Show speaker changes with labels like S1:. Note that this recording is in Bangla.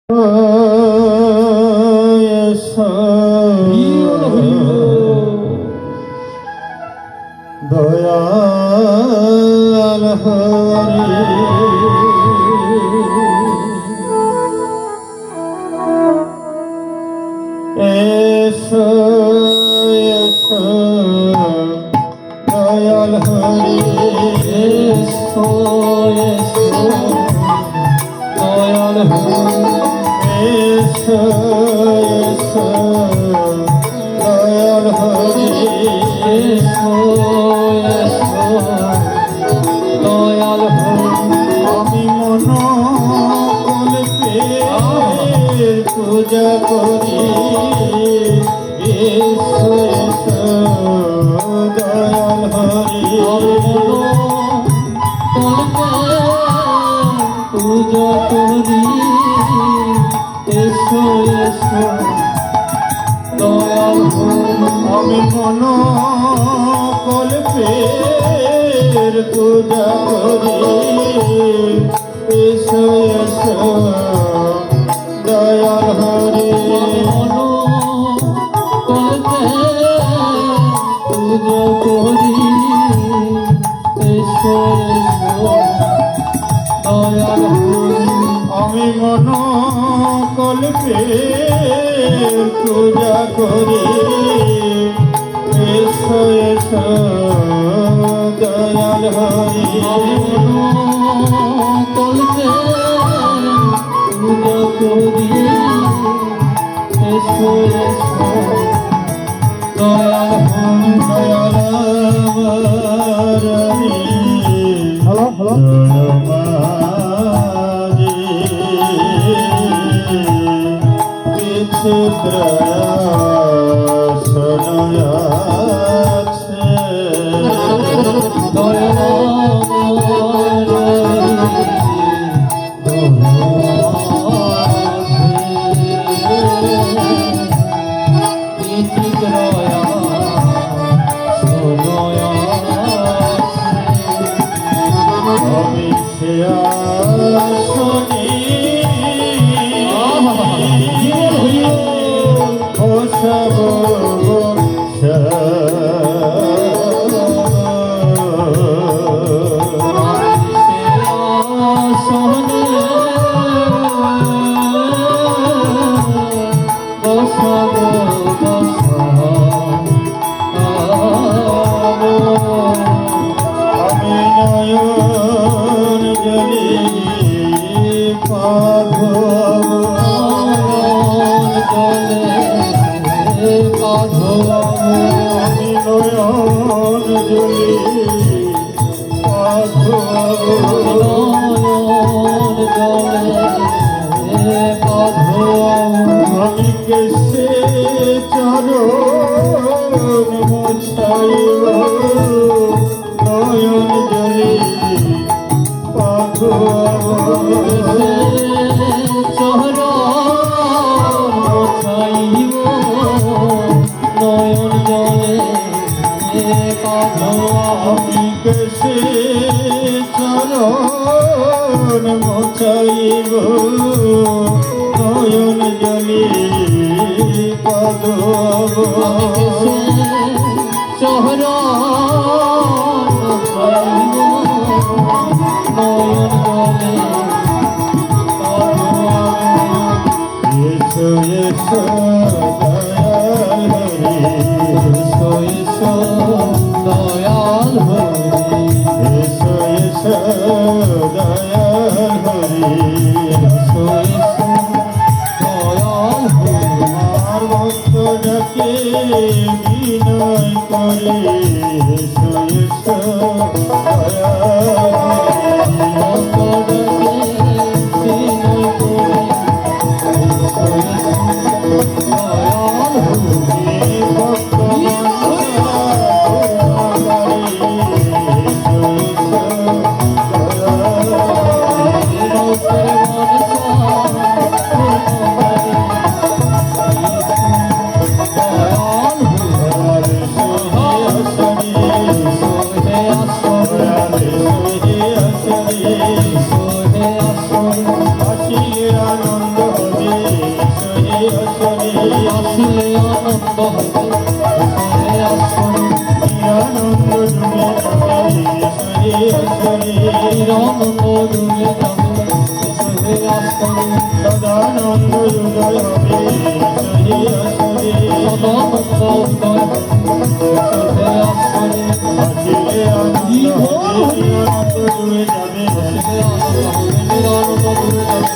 S1: দয়াল হরি এসো এসো দয়াল হরি এসো এসো দয়াল হরি এসো এসো দয়াল হরি এসো এসো দয়াল হরি আমি মন কল্পে পূজা করি এসো এসো দয়াল হরি পূজা করি এসো এসো দয়াল আমি মন কল্পের পূজা করি এসো এসো দয়াল হরি মন কল্পের পূজা করি এসো এসো দয়াল আমি মন কল্পে পূজা করি এসো এসো দয়াল হরি কল্পে পূজা করি এসো এসো দয়াল হরি দয়াল হ্যালো চিত্র শোনাছে আমি শুনি আমি কেসে চরণ মোছাইব নয়ন জলে চরণ মোছাইব নয়ন জলে আমি কেসে চরণ মোছাইব নয়ন জলে পদ চরণ মোছাইব নয়ন জলে এসো এসো দয়াল হরি এসো এসো দয়াল হরি এসো এসো দয়াল হরি এসো এসো দয়াল হরি আমার ভক্ত যাকে বিনয় করে এসো এসো দয়াল হরি ভক্ত যাকে বিনয় করে এসো এসো দয়াল হরি ভক্ত Yeah. সদানন্দ হৃদয় হবে ঈশ্বরে আসরে
S2: সদানন্দ উদয় ঈশ্বরে আসরে
S1: আসিলে আনন্দ হবে নিরানন্দ দূরে যাবে
S2: আসিলে আনন্দ হবে নিরানন্দ দূরে যাবে